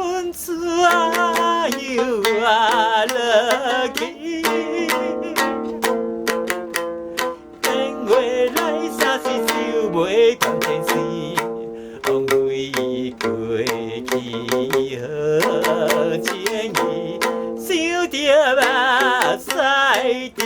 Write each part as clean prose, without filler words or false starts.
阮自由落去。电话来啥时收袂关电视，枉费过去好情谊，想着目屎滴。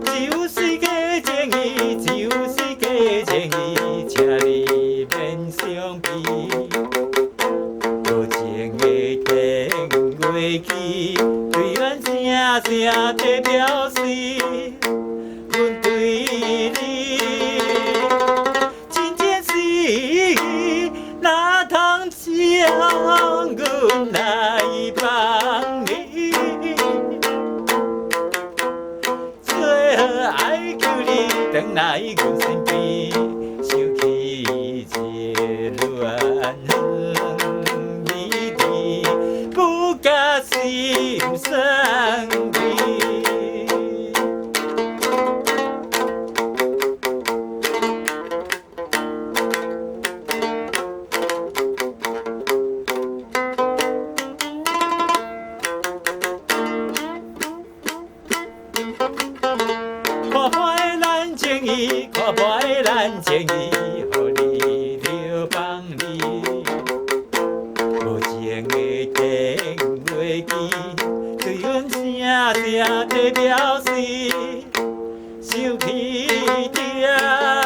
就是个情义，就是个情义，请你免伤悲。无情的电话机，对阮声声地表示，阮对你真正是，哪通将阮来放你？最好爱求你回来阮身边，想起一恋美丽，不甲心酸悲。看破的咱情义，看破的咱情义，予你着放你。无情的电话机，对阮声声地表示，想起着。